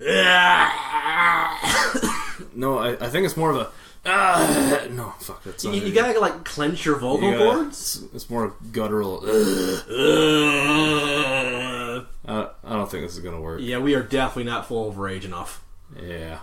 No, I think it's more of a. No, fuck. That's you gotta like clench your vocal cords. It's more guttural. I don't think this is gonna work. Yeah, we are definitely not full of rage enough. Yeah.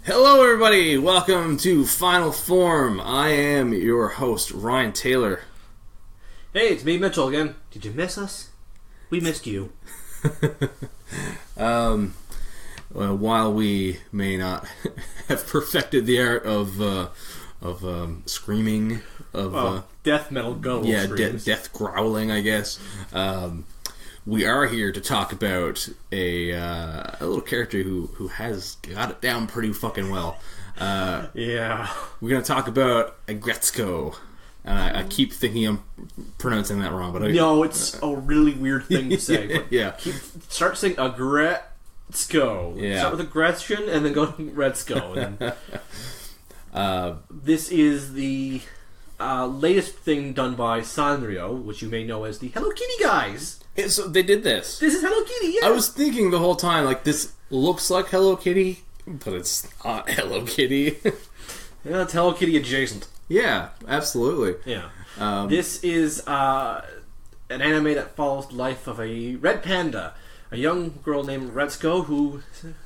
Hello everybody, welcome to Final Form. I am your host, Ryan Taylor. Hey, it's me, Mitchell, again. Did you miss us? We missed you. Well, while we may not have perfected the art of screaming, death metal guttural screams. death growling, I guess. We are here to talk about a little character who has got it down pretty fucking well. Yeah. We're going to talk about Aggretsuko. I keep thinking I'm pronouncing that wrong, but no, it's a really weird thing to say. But yeah. Start saying Aggretsuko. Yeah. Start with Aggression and then go to Retsuko. This is the latest thing done by Sanrio, which you may know as the Hello Kitty guys. So they did this. This is Hello Kitty, yeah. I was thinking the whole time, like, this looks like Hello Kitty, but it's not Hello Kitty. Yeah, it's Hello Kitty adjacent. Yeah, absolutely. Yeah. This is an anime that follows the life of a red panda, a young girl named Retsuko, who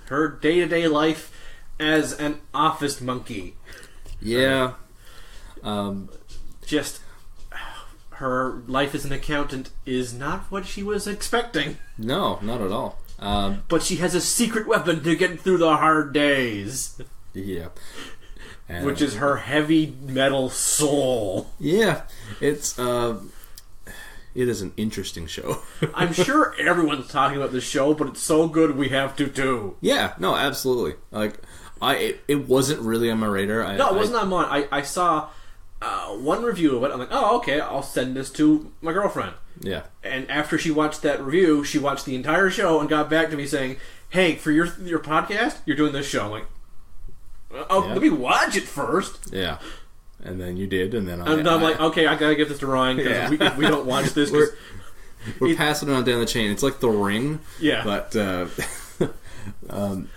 her day-to-day life as an office monkey. Yeah. Just her life as an accountant is not what she was expecting. No, not at all. But she has a secret weapon to get through the hard days. Yeah. And which is her heavy metal soul. Yeah. It is an interesting show. I'm sure everyone's talking about this show, but it's so good we have to too. Yeah, no, absolutely. Like, it wasn't really on my radar. No, it wasn't on mine. I saw one review of it. I'm like, oh, okay, I'll send this to my girlfriend. Yeah. And after she watched that review, she watched the entire show and got back to me saying, hey, for your podcast, you're doing this show. I'm like, oh, yeah. Let me watch it first. Yeah. And then you did, and then I'm like, okay, I gotta give this to Ryan, because if we don't watch this, we're passing it on down the chain. It's like The Ring. Yeah. But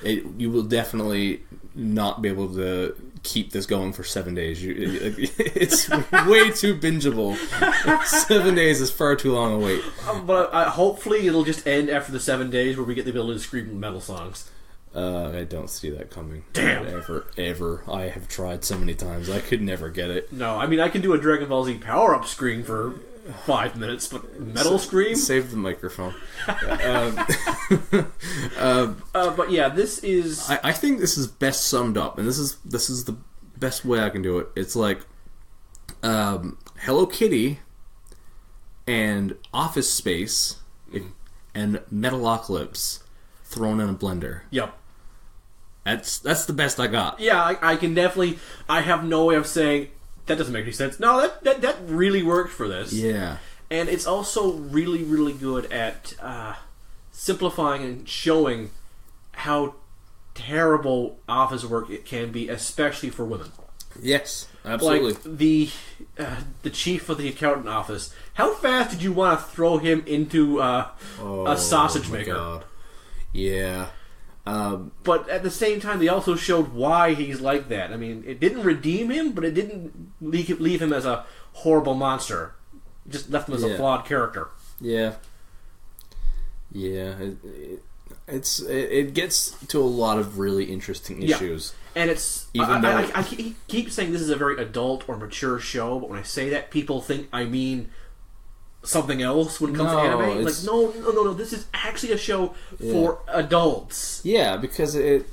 you will definitely not be able to keep this going for 7 days. It's way too bingeable. 7 days is far too long a wait. But hopefully it'll just end after the 7 days where we get the ability to scream metal songs. I don't see that coming. Damn. Ever. I have tried so many times. I could never get it. No, I mean, I can do a Dragon Ball Z power-up screen for 5 minutes, but metal scream? Save the microphone. But yeah, this is... I think this is best summed up, and this is the best way I can do it. It's like Hello Kitty and Office Space and Metalocalypse thrown in a blender. Yep. That's the best I got. Yeah, I can definitely... I have no way of saying, that doesn't make any sense. No, that really worked for this. Yeah. And it's also really, really good at simplifying and showing how terrible office work it can be, especially for women. Yes, absolutely. Like the chief of the accountant office. How fast did you want to throw him into a sausage maker? God. Yeah. But at the same time, they also showed why he's like that. I mean, it didn't redeem him, but it didn't leave him as a horrible monster. It just left him as a flawed character. Yeah. Yeah. It gets to a lot of really interesting issues. And it's... I keep saying this is a very adult or mature show, but when I say that, people think I mean something else when it comes to anime. Like, no. This is actually a show for adults. Yeah, because it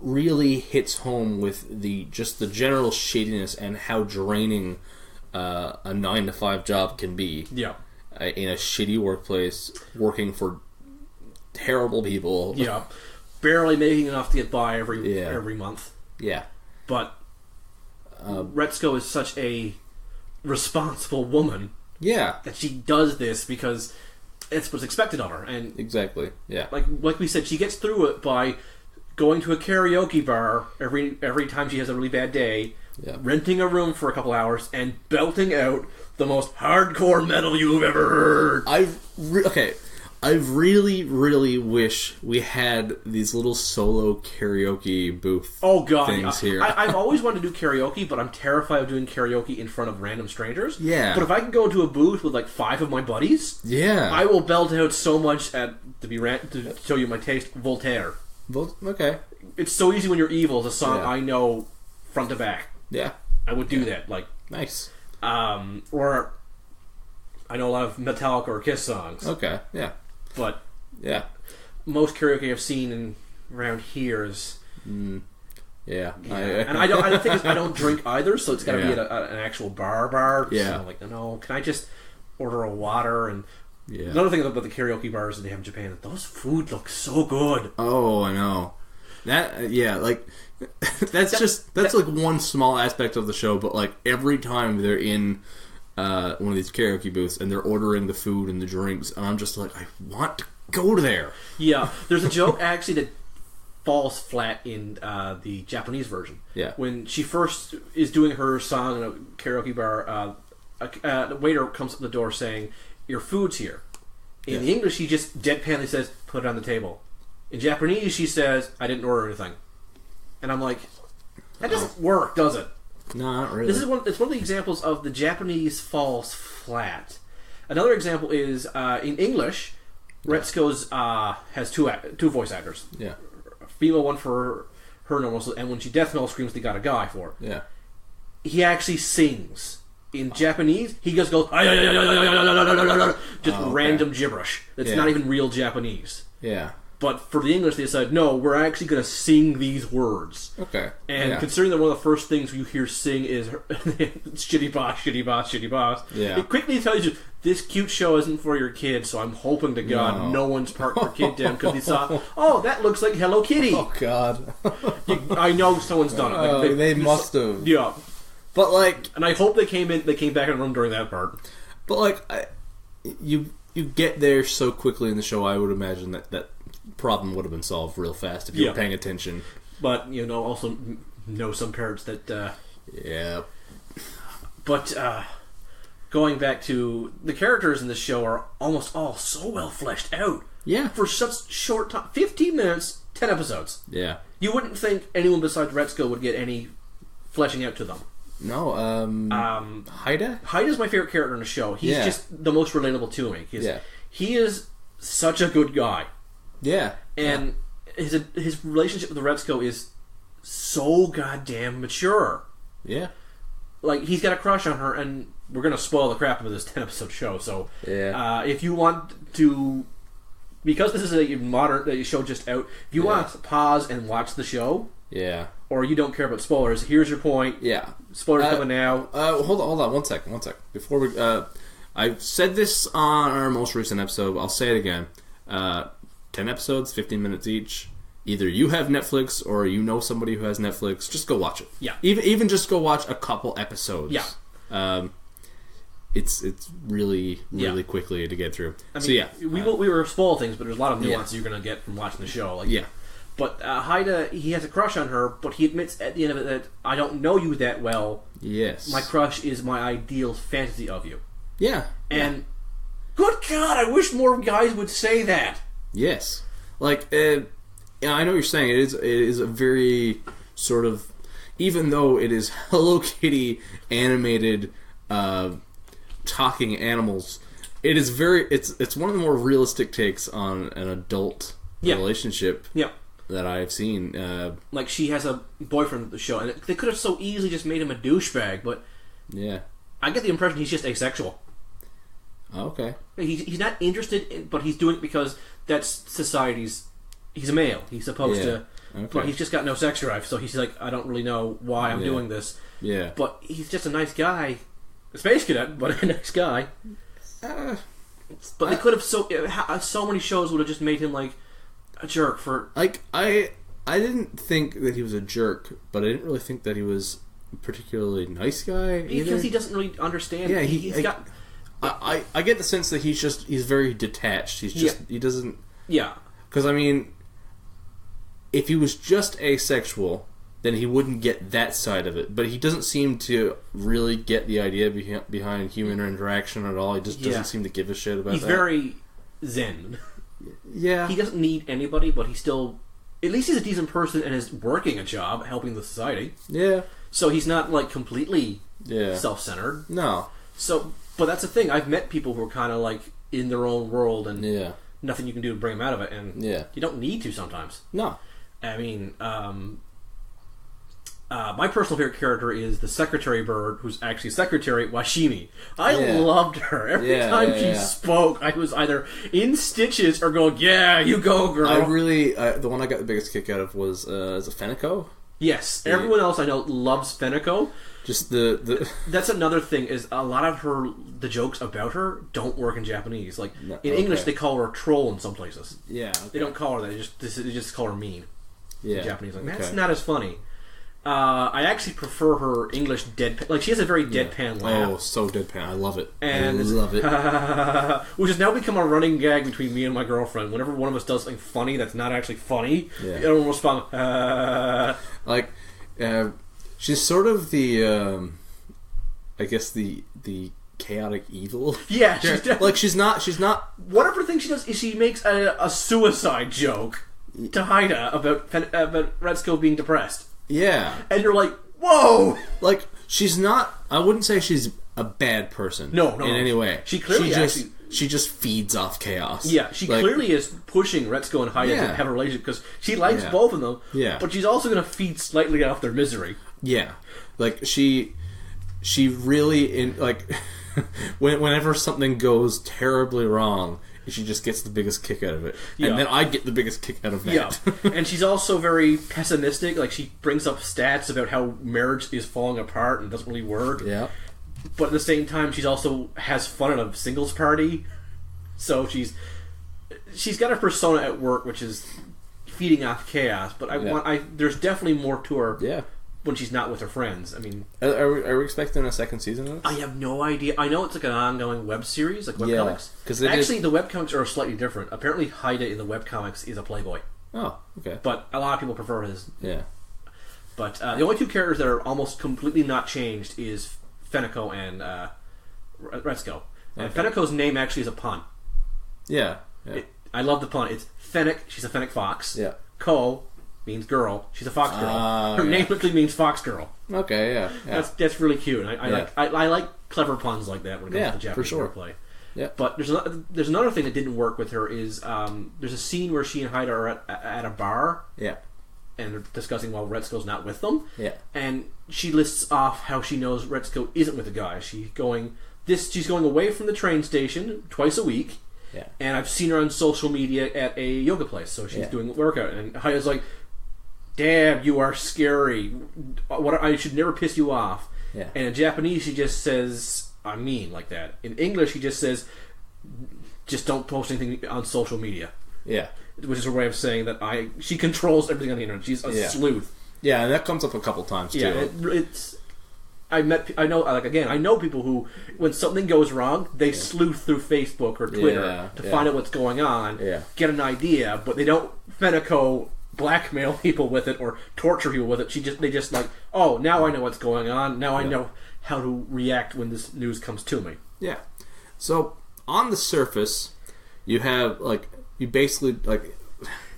really hits home with the general shadiness and how draining a 9-to-5 job can be. Yeah. In a shitty workplace, working for terrible people. Yeah. Barely making enough to get by every month. Yeah. But Retsuko is such a responsible woman. Yeah. That she does this because it's what's expected of her. And exactly, yeah. Like we said, she gets through it by going to a karaoke bar every time she has a really bad day, renting a room for a couple hours, and belting out the most hardcore metal you've ever heard. I really, really wish we had these little solo karaoke booth things here. I've always wanted to do karaoke, but I'm terrified of doing karaoke in front of random strangers. Yeah. But if I can go into a booth with like 5 of my buddies, I will belt out so much to show you my taste, Voltaire. Okay. It's so easy when you're evil. It's a song I know front to back. Yeah. I would do that. Like nice. Or I know a lot of Metallica or Kiss songs. Okay. Yeah. But most karaoke I've seen around here is and I don't drink either, so it's got to be at an actual bar. Yeah. So I'm like, no, can I just order a water? And another thing about the karaoke bars that they have in Japan, those food look so good. Oh, I know. That that's like one small aspect of the show, but like every time they're in one of these karaoke booths and they're ordering the food and the drinks, and I'm just like, I want to go there. Yeah, there's a joke actually that falls flat in the Japanese version. Yeah, when she first is doing her song in a karaoke bar, the waiter comes up the door saying, "Your food's here." In the English, she just deadpanly says, "Put it on the table." In Japanese, she says, "I didn't order anything," and I'm like, that doesn't work, does it? No, not really. It's one of the examples of the Japanese falls flat. Another example is in English, Retsuko's has two voice actors. Yeah, a female one for her normal, and when she death metal screams, they got a guy for it. Yeah, he actually sings. In Japanese, he just goes just random gibberish. That's not even real Japanese. Yeah. But for the English, they said, no, we're actually going to sing these words. Okay. And considering that one of the first things you hear sing is shitty boss, shitty boss, shitty boss, it quickly tells you, this cute show isn't for your kid, so I'm hoping to God no one's parked their kid down because he saw, oh, that looks like Hello Kitty. Oh, God. I know someone's done it. Like, they must have. Yeah. But, like... And I hope they came back in the room during that part. But, like, you get there so quickly in the show, I would imagine that problem would have been solved real fast if you were paying attention. But also know some parents that but going back to the characters in this show are almost all so well fleshed out for such short time, 15 minutes, 10 episodes. You wouldn't think anyone besides Retsuko would get any fleshing out to them. No. Haida's my favorite character in the show. He's just the most relatable to me. He is such a good guy. And his relationship with Retsuko is so goddamn mature. Like, he's got a crush on her, and we're going to spoil the crap out of this 10-episode show, so if you want to... Because this is a modern show just out, if you want to pause and watch the show... or you don't care about spoilers, here's your point. Spoilers coming now. Hold on, one second. Before we... I said this on our most recent episode, but I'll say it again. 10 episodes, 15 minutes each. Either you have Netflix or you know somebody who has Netflix. Just go watch it. Even just go watch a couple episodes. It's really quickly to get through. I mean, we were spoil things, but there's a lot of nuance you're going to get from watching the show. But Haida, he has a crush on her, but he admits at the end of it that I don't know you that well. My crush is my ideal fantasy of you. And good God, I wish more guys would say that. Yes. Like, I know what you're saying. It is a very sort of, even though it is Hello Kitty animated talking animals, it is it's one of the more realistic takes on an adult relationship that I've seen. Like, she has a boyfriend at the show, and they could have so easily just made him a douchebag, but I get the impression he's just asexual. Okay. He's not interested, but he's doing it because that's society's... He's a male. He's supposed to... But he's just got no sex drive, so he's like, I don't really know why I'm doing this. But he's just a nice guy. A space cadet, but a nice guy. But they could have... So many shows would have just made him, like, a jerk for... Like, I didn't think that he was a jerk, but I didn't really think that he was a particularly nice guy either. Because he doesn't really understand. He's got... I get the sense that he's very detached. He doesn't. Yeah. Because I mean, if he was just asexual, then he wouldn't get that side of it. But he doesn't seem to really get the idea behind human interaction at all. He just doesn't seem to give a shit about that. He's very zen. Yeah. He doesn't need anybody, but he's still... At least he's a decent person and is working a job, helping the society. Yeah. So he's not, like, completely self-centered. No. So, but that's the thing. I've met people who are kind of, like, in their own world and nothing you can do to bring them out of it. And you don't need to sometimes. No. I mean, my personal favorite character is the secretary bird, who's actually Secretary Washimi. I loved her. Every time she spoke, I was either in stitches or going, "Yeah, you go, girl." I really, the one I got the biggest kick out of was is it Feniko? Yes, everyone else I know loves Feniko. Just the That's another thing, is a lot of the jokes about her don't work in Japanese. Like in English, they call her a troll in some places. Yeah, they don't call her that. They just call her mean. Yeah, in Japanese, like that's not as funny. I actually prefer her English deadpan. Like, she has a very deadpan laugh. Oh, so deadpan. I love it. And I love it. Which has now become a running gag between me and my girlfriend. Whenever one of us does something funny that's not actually funny, everyone will respond, Like, she's sort of the, I guess, the chaotic evil. Yeah, she's not... One of her things she does is she makes a suicide joke to Haida about Retsuko being depressed. Yeah. And you're like, whoa! Like, she's not... I wouldn't say she's a bad person. No. In any way. She clearly she just feeds off chaos. Yeah, she clearly is pushing Retsuko and Haida to have a relationship, because she likes both of them, but she's also going to feed slightly off their misery. Yeah. Like, she really... whenever something goes terribly wrong... She just gets the biggest kick out of it. Yeah. And then I get the biggest kick out of that. Yeah. And she's also very pessimistic. Like, she brings up stats about how marriage is falling apart and doesn't really work. Yeah. But at the same time, she's also has fun at a singles party. So she's got a persona at work which is feeding off chaos. But there's definitely more to her. Yeah. When she's not with her friends. I mean... Are we expecting a second season of this? I have no idea. I know it's like an ongoing web series, like webcomics. Actually, the webcomics are slightly different. Apparently, Haida in the webcomics is a playboy. Oh, okay. But a lot of people prefer his... Yeah. But the only two characters that are almost completely not changed is Feniko and Retsuko. And Feniko's name actually is a pun. Yeah. I love the pun. It's Fennec. She's a Fennec fox. Yeah. Ko means girl. She's a fox girl. Her name literally means fox girl. Okay, yeah. That's really cute. I like clever puns like that when it comes to Japanese wordplay. Yeah. But there's another thing that didn't work with her is there's a scene where she and Haida are at a bar. Yeah. And they're discussing while Retsuko's not with them. Yeah. And she lists off how she knows Retsuko isn't with a guy. She's going away from the train station twice a week. Yeah. And I've seen her on social media at a yoga place, so she's doing a workout. And Haida's like, "Damn, you are scary. I should never piss you off." Yeah. And in Japanese, she just says, "I mean," like that. In English, he just says, "Just don't post anything on social media." Yeah. Which is her way of saying that she controls everything on the internet. She's a sleuth. Yeah, and that comes up a couple times too. Yeah, I know people who, when something goes wrong, they sleuth through Facebook or Twitter to find out what's going on, get an idea, but they don't Feniko blackmail people with it or torture people with it. They just like, oh, now I know what's going on. Now I know how to react when this news comes to me. Yeah. So on the surface, you have you basically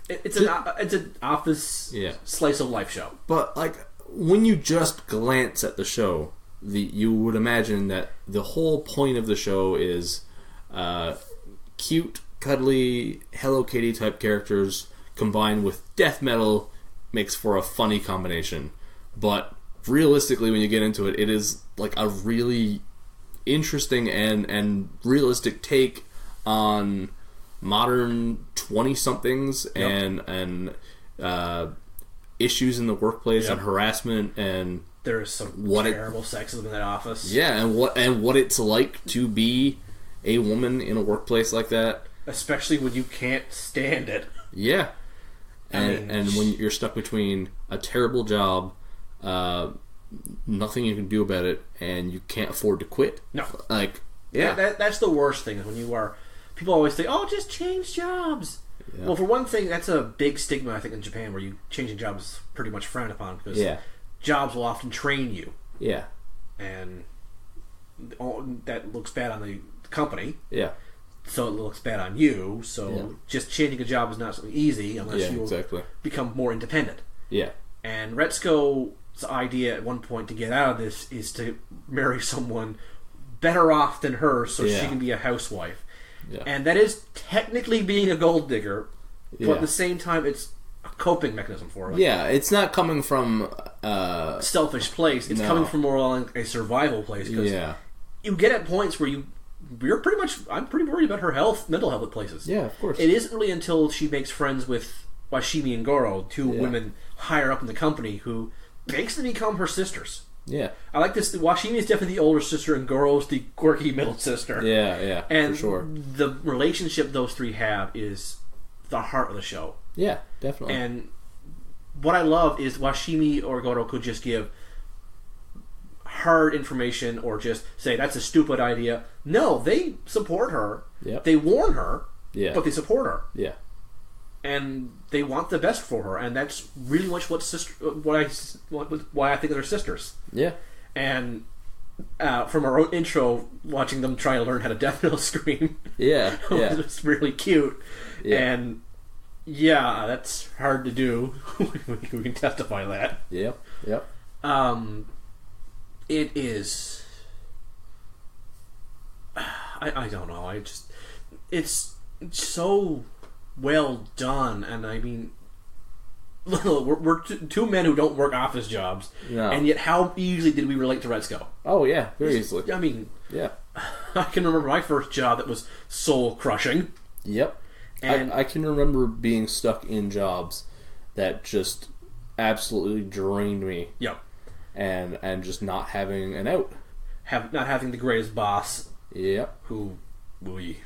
it's an office slice of life show. But when you just glance at the show, you would imagine that the whole point of the show is cute, cuddly, Hello Kitty type characters combined with death metal makes for a funny combination. But realistically, when you get into it, it is a really interesting and realistic take on modern 20-somethings and issues in the workplace and harassment, and there's some terrible sexism in that office. Yeah, and what it's like to be a woman in a workplace like that, especially when you can't stand it. Yeah. And when you're stuck between a terrible job, nothing you can do about it, and you can't afford to quit. No. Yeah. That's the worst thing, is when you are... People always say, oh, just change jobs. Yeah. Well, for one thing, that's a big stigma, I think, in Japan, where changing jobs is pretty much frowned upon, because jobs will often train you. Yeah. And that looks bad on the company. Yeah. So it looks bad on you. So just changing a job is not something easy unless you become more independent. Yeah. And Retsuko's idea at one point to get out of this is to marry someone better off than her, so she can be a housewife. Yeah. And that is technically being a gold digger, but at the same time, it's a coping mechanism for her. Yeah, it's not coming from a selfish place. It's coming from more like a survival place. Because you get at points where you're pretty much... I'm pretty worried about her mental health at places. Yeah, of course. It isn't really until she makes friends with Washimi and Goro, two women higher up in the company, who basically become her sisters. Yeah. I like this. Washimi is definitely the older sister, and Goro's the quirky middle sister. Yeah, and for sure. The relationship those three have is the heart of the show. Yeah, definitely. And what I love is Washimi or Goro could just give hard information or just say, that's a stupid idea. No, they support her. Yep. They warn her, but they support her. Yeah. And they want the best for her, and that's really much why I think they're sisters. Yeah. And from our own intro, watching them try to learn how to death metal scream, was really cute. Yeah. And that's hard to do. We can testify that. Yep. Yep. It is. I don't know. It's so well done, and I mean, we're two men who don't work office jobs, and yet how easily did we relate to Retsuko? Oh yeah, very easily. I mean, I can remember my first job that was soul crushing. Yep, and I can remember being stuck in jobs that just absolutely drained me. Yep, and just not having an out, not having the greatest boss. Yep, who we.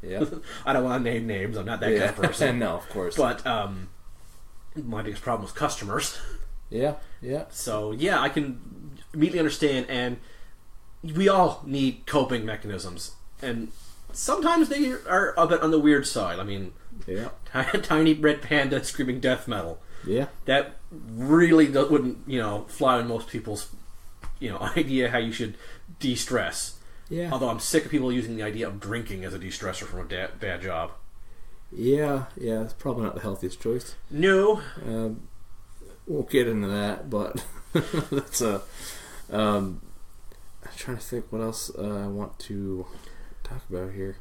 Yeah, I don't want to name names. I'm not that kind of person. No, of course. But my biggest problem was customers. Yeah. So I can immediately understand, and we all need coping mechanisms, and sometimes they are a bit on the weird side. I mean, tiny red panda screaming death metal. Yeah, that really wouldn't fly in most people's idea how you should de-stress. Yeah. Although I'm sick of people using the idea of drinking as a de-stressor from a bad job. Yeah, it's probably not the healthiest choice. No. Won't get into that, but that's I'm trying to think what else I want to talk about here.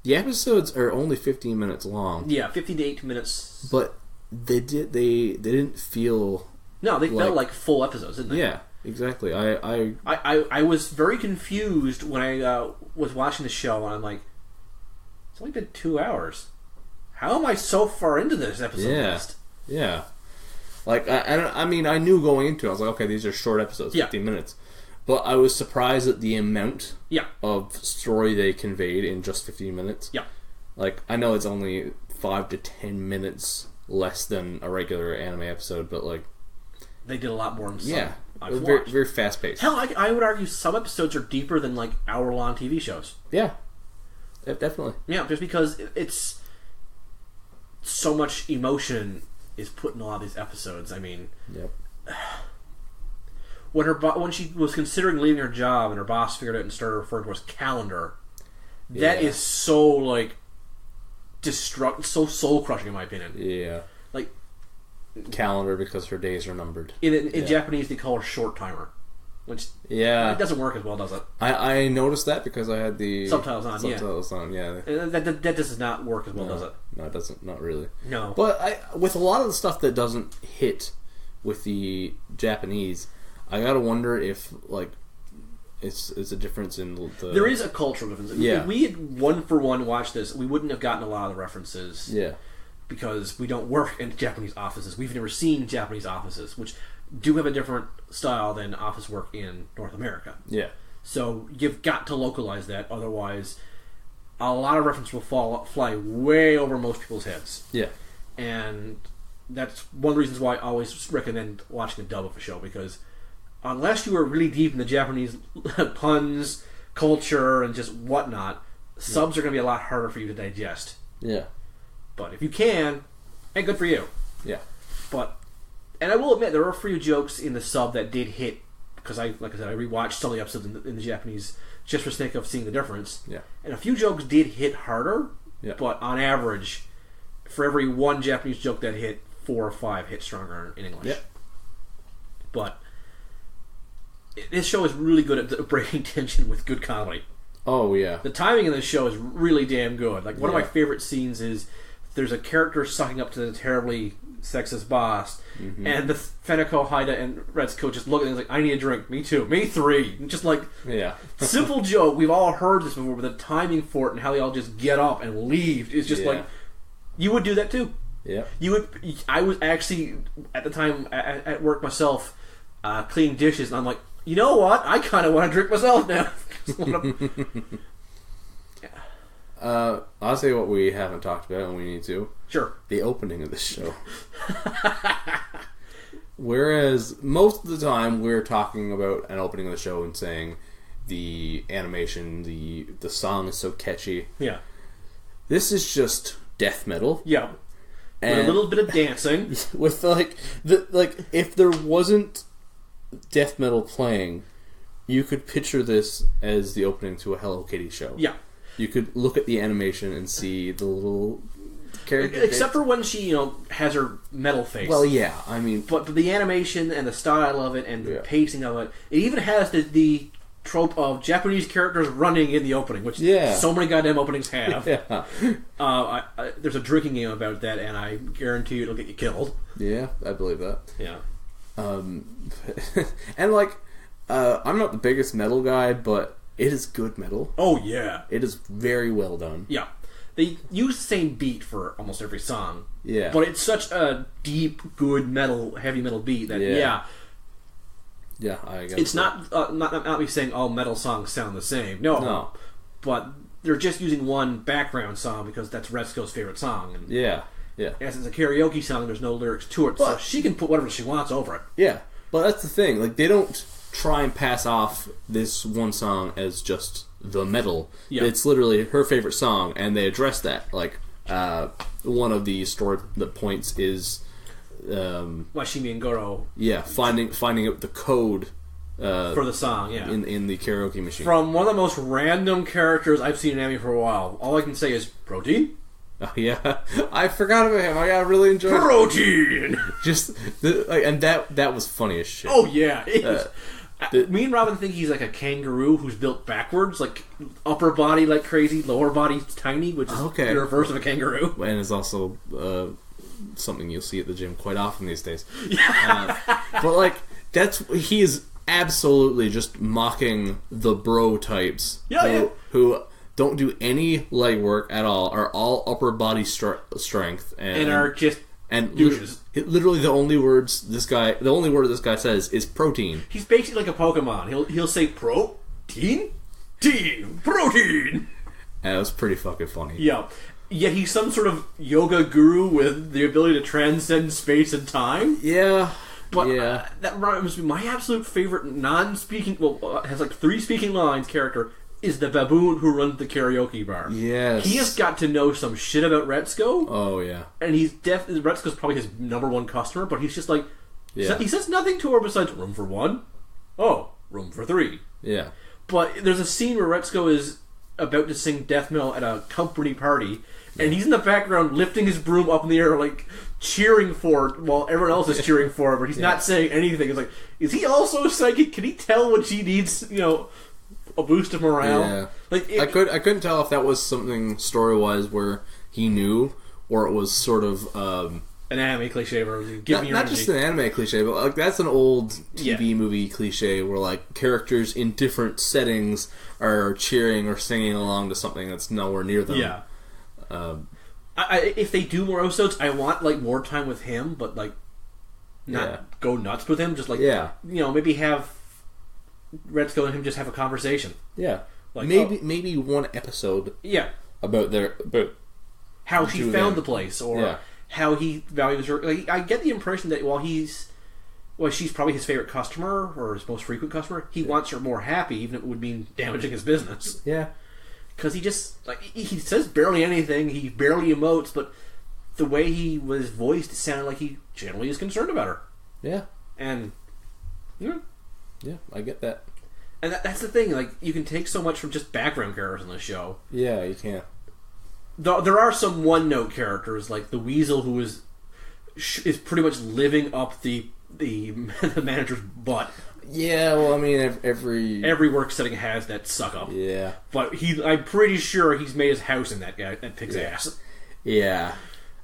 The episodes are only 15 minutes long. Yeah, 15 to 18 minutes. But they didn't feel... No, they felt like full episodes, didn't they? Yeah. Exactly. I was very confused when I was watching the show, and I'm like, it's only been 2 hours. How am I so far into this episode list? Yeah. Like, I mean, I knew going into it, I was like, okay, these are short episodes, 15 minutes. But I was surprised at the amount of story they conveyed in just 15 minutes. Yeah. Like, I know it's only 5 to 10 minutes less than a regular anime episode, but like... They did a lot more in some. Yeah. Very, very fast paced. Hell, I would argue some episodes are deeper than like hour-long TV shows. Yeah, definitely. Yeah, just because it's so much emotion is put in a lot of these episodes. I mean, when she was considering leaving her job and her boss figured out and started referring to her as calendar, that is so like so soul crushing in my opinion. Yeah, like. Calendar because her days are numbered. In Japanese, they call her short timer, which it doesn't work as well, does it? I noticed that because I had the subtitles on. That does not work as well, does it? No, it doesn't. Not really. No. But with a lot of the stuff that doesn't hit with the Japanese, I gotta wonder if like it's a difference in the. There is a cultural difference. Yeah. If we had one for one watched this, we wouldn't have gotten a lot of the references. Yeah. Because we don't work in Japanese offices. We've never seen Japanese offices, which do have a different style than office work in North America. Yeah. So you've got to localize that, otherwise a lot of reference will fly way over most people's heads. Yeah. And that's one of the reasons why I always recommend watching a dub of a show, because unless you are really deep in the Japanese puns, culture, and just whatnot, subs are going to be a lot harder for you to digest. Yeah. But if you can, hey, good for you. Yeah. And I will admit, there are a few jokes in the sub that did hit, because like I said, I rewatched some of the episodes in the Japanese just for the sake of seeing the difference. Yeah. And a few jokes did hit harder, but on average, for every one Japanese joke that hit, 4 or 5 hit stronger in English. Yeah. But this show is really good at breaking tension with good comedy. Oh, yeah. The timing in this show is really damn good. Like, one of my favorite scenes is there's a character sucking up to the terribly sexist boss, and the Feneko, Haida, and Retsuko just look at him like, I need a drink. Me too. Me 3. Just like, simple joke. We've all heard this before, but the timing for it and how they all just get up and leave is just like, you would do that too. Yeah. I was actually, at the time, at work myself, cleaning dishes, and I'm like, you know what? I kind of want to drink myself now. I'll say what we haven't talked about and we need to. Sure. The opening of this show. Whereas most of the time we're talking about an opening of the show and saying the animation, the song is so catchy. Yeah. This is just death metal. Yeah. With a little bit of dancing. With if there wasn't death metal playing, you could picture this as the opening to a Hello Kitty show. Yeah. You could look at the animation and see the little character. Except for when she, has her metal face. Well, yeah, I mean... But the animation and the style of it and the pacing of it, it even has the trope of Japanese characters running in the opening, which so many goddamn openings have. There's a drinking game about that, and I guarantee you it'll get you killed. Yeah, I believe that. Yeah. And, I'm not the biggest metal guy, but it is good metal. Oh, yeah. It is very well done. Yeah. They use the same beat for almost every song. Yeah. But it's such a deep, good metal, heavy metal beat that, Yeah, I guess it's not me saying all metal songs sound the same. No. But they're just using one background song because that's Retsuko's favorite song. And yeah. as it's a karaoke song, there's no lyrics to it, so she can put whatever she wants over it. Yeah. But that's the thing. Like, they don't try and pass off this one song as just the metal. Yeah. It's literally her favorite song, and they address that. Like, one of the story points is Washimi and Goro. Yeah, finding out the code for the song. Yeah, in the karaoke machine from one of the most random characters I've seen in anime for a while. All I can say is protein. Oh, yeah, I forgot about him. I really enjoyed protein. And that was funny as shit. Oh yeah. Me and Robin think he's like a kangaroo who's built backwards, like upper body like crazy, lower body tiny, which is the reverse of a kangaroo. And is also something you'll see at the gym quite often these days. But he is absolutely just mocking the bro types who don't do any leg work at all, are all upper body strength, and are just douches. Literally the only word this guy says is protein. He's basically like a Pokemon. He'll say protein, protein. And it was pretty fucking funny. Yeah. Yet he's some sort of yoga guru with the ability to transcend space and time. Yeah. But that reminds me, my absolute favorite non-speaking, has like 3 speaking lines character is the baboon who runs the karaoke bar. Yes. He has got to know some shit about Retsuko. Oh, yeah. And Retsuko's probably his number 1 customer, but he's just like, he says nothing to her besides room for 1. Oh, room for 3. Yeah. But there's a scene where Retsuko is about to sing death metal at a company party, and he's in the background lifting his broom up in the air, like, cheering for it while everyone else is cheering for it, but he's not saying anything. It's like, is he also psychic? Can he tell when she needs, a boost of morale? Yeah. Like, I couldn't tell if that was something story-wise where he knew, or it was sort of an anime cliche where give me your not energy. just an anime cliche, but like that's an old TV movie cliche where like characters in different settings are cheering or singing along to something that's nowhere near them. Yeah. If they do more episodes, I want like more time with him, but like not go nuts with him. Just like maybe have Retsuko and him just have a conversation. Yeah, like maybe one episode. Yeah, about how she found the place or how he values her. Like, I get the impression that while well, she's probably his favorite customer or his most frequent customer. He wants her more happy, even if it would mean damaging his business. Yeah. Because he just, like, he says barely anything, he barely emotes, but the way he was voiced, it sounded like he generally is concerned about her. Yeah. And, yeah, I get that. And that's the thing, like, you can take so much from just background characters on the show. Yeah, you can. There are some one-note characters, like the Weasel, who is pretty much living up the manager's butt. Yeah, well, I mean, every work setting has that suck up. Yeah, but I'm pretty sure he's made his house in that pig's ass. Yeah,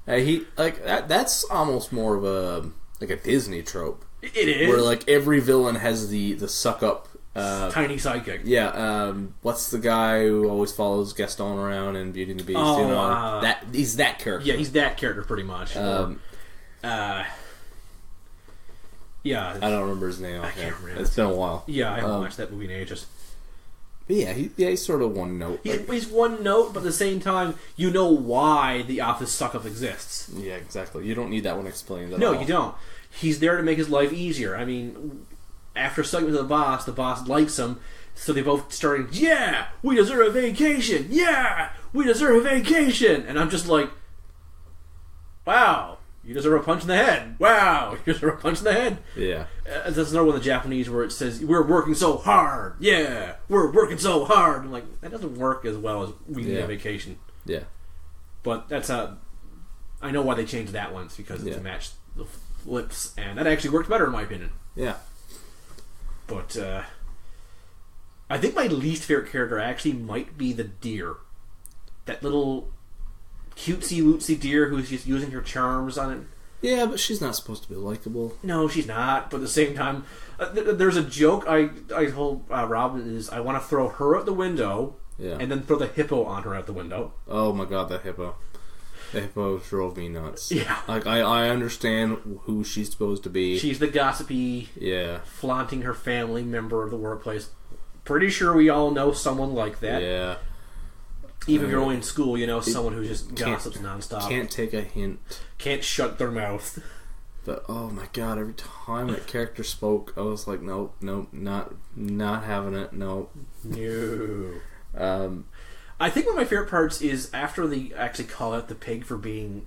he like that's almost more of a Disney trope. It is where like every villain has the suck up tiny sidekick. Yeah, what's the guy who always follows Gaston around in Beauty and the Beast? Oh, he's that character. Yeah, he's that character pretty much. Yeah, I don't remember his name. I can't remember. It's been a while. Yeah, I haven't watched that movie in ages. But yeah, he's sort of one note. He's one note, but at the same time, you know why the office suck-up exists. Yeah, exactly. You don't need that one explained at all. No, you don't. He's there to make his life easier. I mean, after sucking with the boss likes him, so they both started, yeah, we deserve a vacation! Yeah, we deserve a vacation! And I'm just like, wow. You deserve a punch in the head. Wow, you deserve a punch in the head. Yeah. That's another one in the Japanese where it says, we're working so hard. Yeah, we're working so hard. I'm like, that doesn't work as well as we need a vacation. Yeah. But that's I know why they changed that one. It's because it's to match the flips. And that actually worked better in my opinion. Yeah. But I think my least favorite character actually might be the deer. That little cutesy-wootsy deer who's just using her charms on it. Yeah, but she's not supposed to be likable. No, she's not. But at the same time, there's a joke I told Robin is I want to throw her out the window and then throw the hippo on her out the window. Oh my god, that hippo. The hippo drove me nuts. Yeah. Like, I understand who she's supposed to be. She's the gossipy, flaunting her family member of the workplace. Pretty sure we all know someone like that. Yeah. Even if you're only in school, you know someone who just gossips nonstop. Can't take a hint. Can't shut their mouth. But oh my god, every time that character spoke, I was like, nope, not having it, nope. No. I think one of my favorite parts is after they actually call out the pig for being,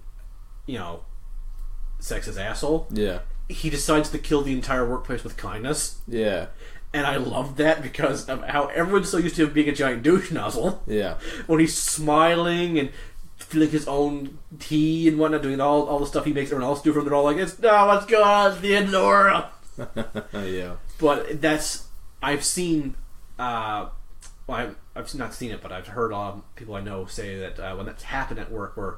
sexist asshole. Yeah. He decides to kill the entire workplace with kindness. Yeah. And I love that because of how everyone's so used to him being a giant douche nozzle. Yeah. When he's smiling and feeling his own tea and whatnot, doing all the stuff he makes everyone else do for him, they're all like, let's go on, it's the end of the world. Yeah. But I've seen, I've not seen it, but I've heard people I know say that when that's happened at work, where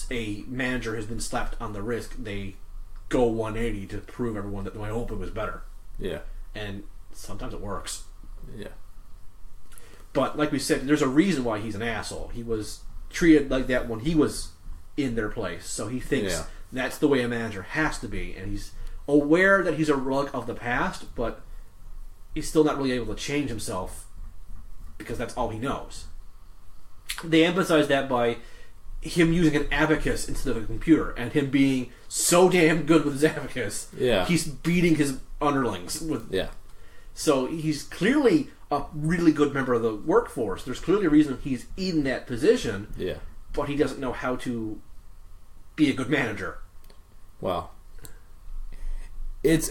a manager has been slapped on the wrist, they go 180 to prove everyone that my open was better. Yeah. And sometimes it works. Yeah. But like we said, there's a reason why he's an asshole. He was treated like that when he was in their place. So he thinks that's the way a manager has to be. And he's aware that he's a relic of the past, but he's still not really able to change himself because that's all he knows. They emphasize that by him using an abacus instead of a computer, and him being so damn good with his abacus. Yeah. He's beating his underlings with... Yeah. So he's clearly a really good member of the workforce. There's clearly a reason he's in that position. Yeah. But he doesn't know how to be a good manager. Wow. It's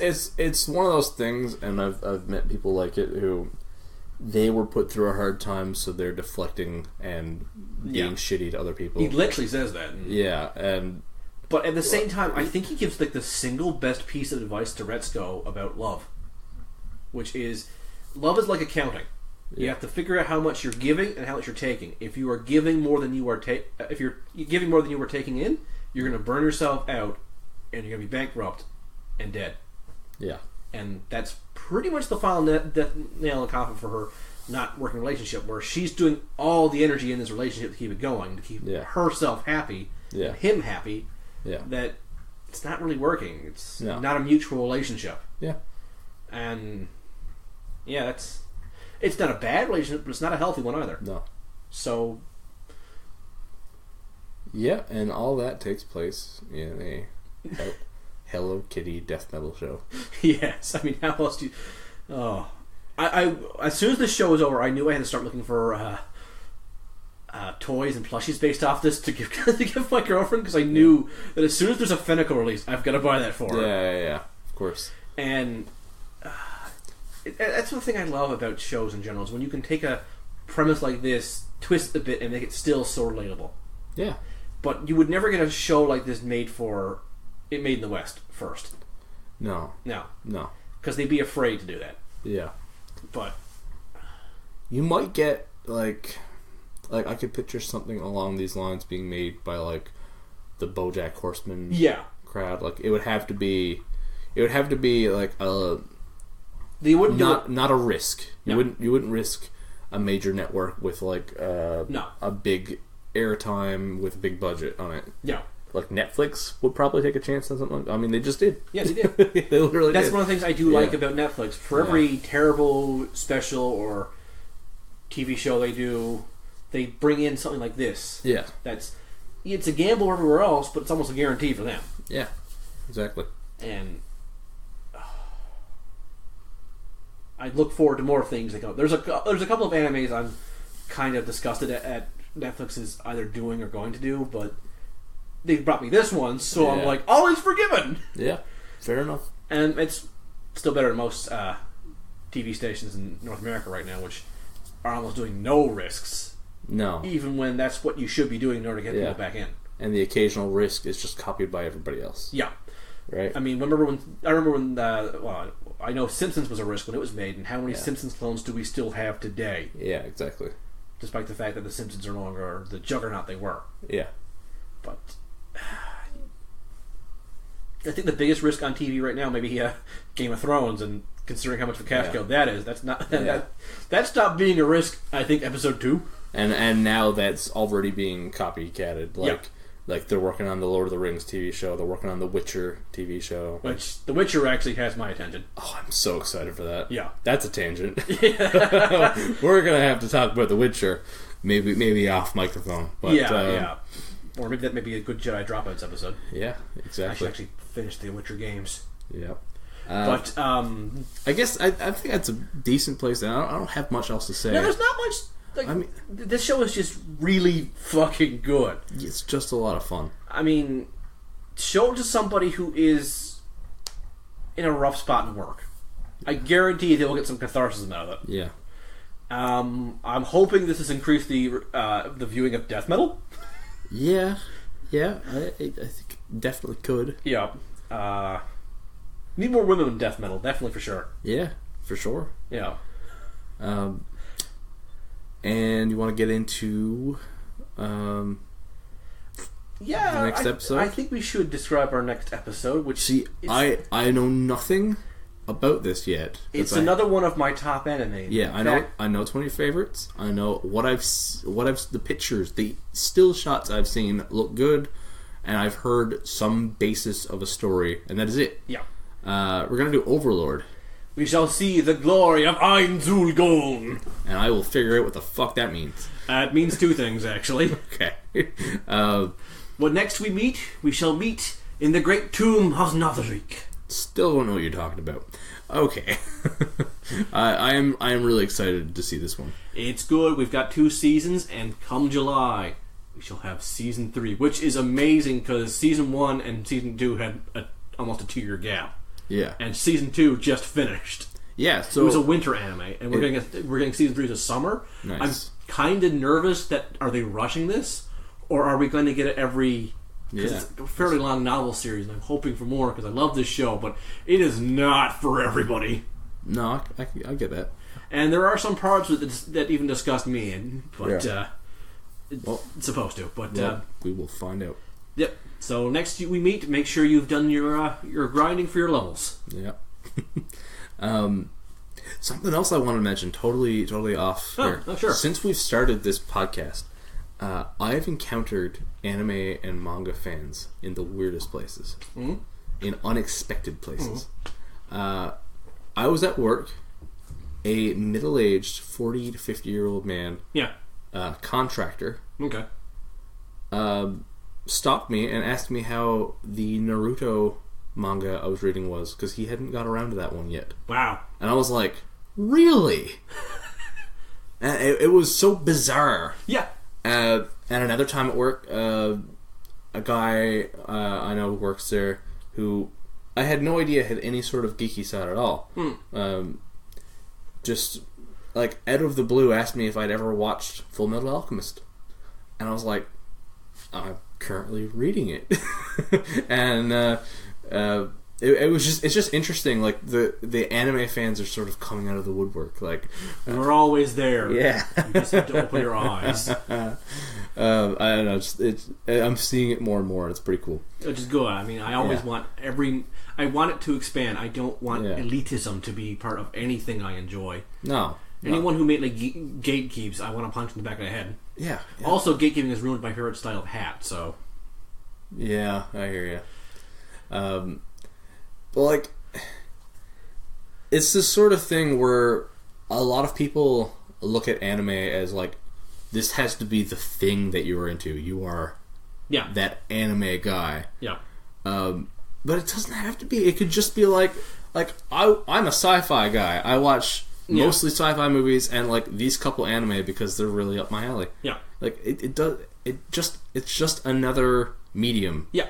one of those things, and I've met people like it who they were put through a hard time, so they're deflecting and being shitty to other people. He literally says that. But at the same time, I think he gives the single best piece of advice to Retsuko about love. Which is, love is like accounting. You have to figure out how much you're giving and how much you're taking. If you are giving more than you are if you're giving more than you are taking in, you're going to burn yourself out, and you're going to be bankrupt and dead. Yeah. And that's pretty much the final nail in the coffin for her not working relationship, where she's doing all the energy in this relationship to keep it going, to keep herself happy, and him happy. Yeah. That it's not really working. It's not a mutual relationship. Yeah. And it's not a bad relationship, but it's not a healthy one either. No. So yeah, and all that takes place in a Hello Kitty death metal show. Yes, I mean, how else do you... Oh. I as soon as this show was over, I knew I had to start looking for toys and plushies based off this to give my girlfriend, because I knew that as soon as there's a Finical release, I've got to buy that for her. Yeah, of course. And that's the thing I love about shows in general, is when you can take a premise like this, twist it a bit, and make it still so relatable. Yeah. But you would never get a show like this made in the West first. No. Because they'd be afraid to do that. Yeah. But you might get like I could picture something along these lines being made by like the BoJack Horseman crowd. Like it would have to be like a not a risk. You wouldn't risk a major network with like a big airtime with a big budget on it. Yeah. Like Netflix would probably take a chance on something like that. I mean, they just did. Yeah, they did. They literally That's did. one of the things I do like about Netflix. For every terrible special or TV show they do, they bring in something like this. Yeah. It's a gamble everywhere else, but it's almost a guarantee for them. Yeah, exactly. And I look forward to more things that come. There's a couple of animes I'm kind of disgusted at Netflix is either doing or going to do, but they brought me this one, so I'm like, all is forgiven. Yeah, fair enough. And it's still better than most TV stations in North America right now, which are almost doing no risks. No. Even when that's what you should be doing in order to get people back in. And the occasional risk is just copied by everybody else. Yeah. Right? I mean, I remember when I know Simpsons was a risk when it was made, and how many Simpsons clones do we still have today? Yeah, exactly. Despite the fact that the Simpsons are no longer the juggernaut they were. Yeah. But I think the biggest risk on TV right now, maybe Game of Thrones, and considering how much of a cash cow that is, that's not that stopped being a risk. I think episode 2, and now that's already being copycatted. Like they're working on the Lord of the Rings TV show. They're working on the Witcher TV show. Which The Witcher actually has my attention. Oh, I'm so excited for that. Yeah, that's a tangent. We're gonna have to talk about the Witcher, maybe off microphone. But, yeah. Or maybe that may be a good Jedi Dropouts episode. Yeah, exactly. I should actually finish the Witcher games. Yeah. But I guess I think that's a decent place. I don't have much else to say. No, there's not much. Like, I mean, this show is just really fucking good. It's just a lot of fun. I mean, show it to somebody who is in a rough spot in work. I guarantee they will get some catharsis out of it. Yeah. I'm hoping this has increased the viewing of death metal. Yeah, I think definitely could. Yeah, need more women in death metal, definitely for sure. Yeah, for sure. Yeah. And you want to get into the next episode? I think we should describe our next episode. Which I know nothing about this yet. It's another one of my top anime. Yeah, I know 20 favorites. I know what I've the pictures, the still shots I've seen look good, and I've heard some basis of a story, and that is it. Yeah. We're gonna do Overlord. We shall see the glory of Einzulgon. And I will figure out what the fuck that means. It means two things, actually. Okay. When next we shall meet in the great tomb of Natharic. Still don't know what you're talking about. Okay. I am really excited to see this one. It's good. We've got 2 seasons, and come July, we shall have season 3, which is amazing because season 1 and season 2 had almost a 2-year gap. Yeah. And season 2 just finished. Yeah, so it was a winter anime, and we're getting season 3 this summer. Nice. I'm kind of nervous that are they rushing this, or are we going to get it every? Because it's a fairly long novel series, and I'm hoping for more because I love this show, but it is not for everybody. No, I get that. And there are some parts that even disgust me, but it's supposed to. But we will find out. Yep. So next we meet, make sure you've done your grinding for your levels. Yeah. Something else I want to mention, totally off here. Oh, sure. Since we've started this podcast, I've encountered anime and manga fans in the weirdest places, in unexpected places. I was at work. A middle-aged 40 to 50-year-old man, contractor, stopped me and asked me how the Naruto manga I was reading was, because he hadn't got around to that one yet. Wow. And I was like, really? And it was so bizarre. Yeah. And another time at work, a guy I know who works there, who I had no idea had any sort of geeky side at all. Just, like, out of the blue asked me if I'd ever watched Full Metal Alchemist. And I was like, I'm currently reading it. And it's just interesting. Like, the anime fans are sort of coming out of the woodwork. Like, we're always there. Yeah. You just have to open your eyes. I don't know. I'm seeing it more and more. It's pretty cool. Which is good. I mean, I always want I want it to expand. I don't want elitism to be part of anything I enjoy. No. Anyone who made like gatekeeps, I want to punch in the back of the head. Yeah. Also, gatekeeping has ruined my favorite style of hat. So. Yeah, I hear you. But like, it's this sort of thing where a lot of people look at anime as like, this has to be the thing that you are into. You are that anime guy. Yeah. But it doesn't have to be. It could just be like I'm a sci-fi guy. I watch mostly sci-fi movies and like these couple anime because they're really up my alley. Yeah. Like it's just another medium. Yeah.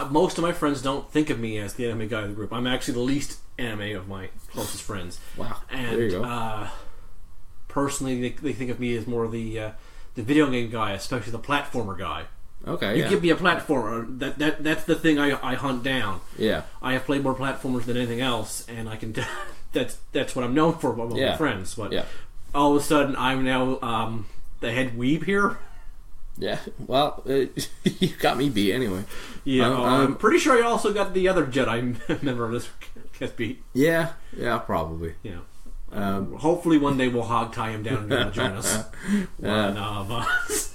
Most of my friends don't think of me as the anime guy of the group. I'm actually the least anime of my closest friends. Wow. And there you go. Personally, they think of me as more the video game guy, especially the platformer guy. Okay. You give me a platformer, that's the thing I hunt down. Yeah. I have played more platformers than anything else, and I can. That's what I'm known for among my friends. But all of a sudden, I'm now the head weeb here. Yeah, well, you got me beat anyway. Yeah, I'm pretty sure I also got the other Jedi member of this cast beat. Yeah, probably. Yeah. Hopefully one day we'll hog tie him down and he'll join us. One of us.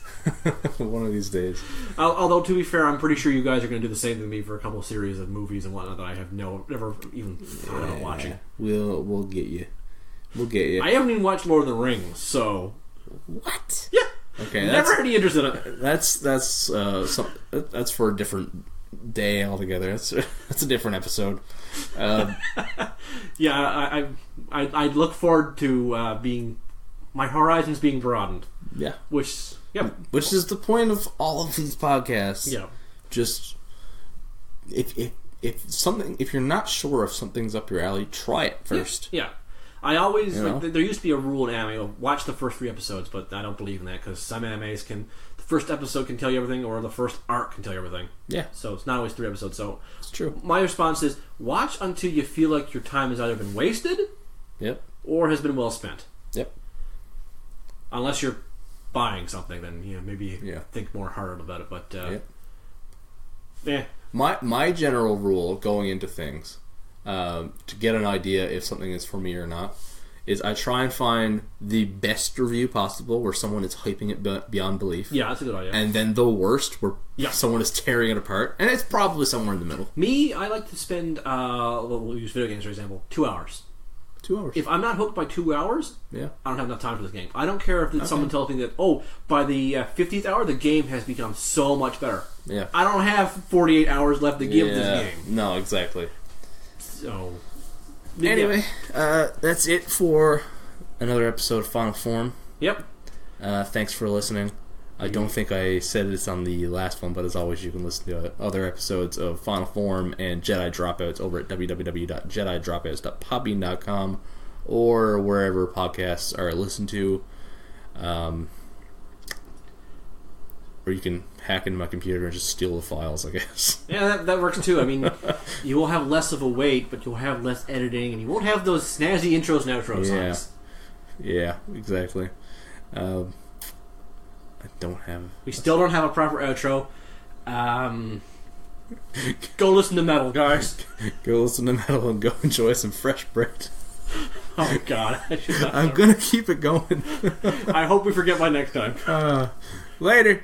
One of these days. Although, to be fair, I'm pretty sure you guys are going to do the same to me for a couple of series of movies and whatnot that I have never even thought about watching. We'll get you. We'll get you. I haven't even watched Lord of the Rings, so... What? Yeah. Okay, never had any interest in it. That's for a different day altogether. That's a different episode. Yeah, I look forward to being my horizons being broadened. Yeah, which is the point of all of these podcasts. Yeah, just if you're not sure if something's up your alley, try it first. Yeah. I always there used to be a rule in anime of watch the first 3 episodes, but I don't believe in that because some animes the first episode can tell you everything, or the first arc can tell you everything. Yeah, so it's not always 3 episodes. So it's true. My response is watch until you feel like your time has either been wasted, or has been well spent. Yep. Unless you're buying something, then maybe think more hard about it. But my general rule going into things. To get an idea if something is for me or not, is I try and find the best review possible where someone is hyping it beyond belief. Yeah, that's a good idea. And then the worst where someone is tearing it apart, and it's probably somewhere in the middle. Me, I like to spend, we'll use video games for example, 2 hours. 2 hours. If I'm not hooked by 2 hours, I don't have enough time for this game. I don't care if someone tells me that, by the 50th hour, the game has become so much better. Yeah. I don't have 48 hours left to give this game. No, exactly. So, anyway, that's it for another episode of Final Form. Yep. Thanks for listening. I don't think I said this on the last one, but as always, you can listen to other episodes of Final Form and Jedi Dropouts over at www.jedidropouts.podbean.com or wherever podcasts are listened to. Or you can hack into my computer and just steal the files, I guess. Yeah, that works too. I mean, you will have less of a wait, but you'll have less editing, and you won't have those snazzy intros and outros songs. Yeah, exactly. I don't have... We still don't have a proper outro. Go listen to metal, guys. Go listen to metal and go enjoy some fresh bread. Oh, God. I'm going to keep it going. I hope we forget by next time. Later.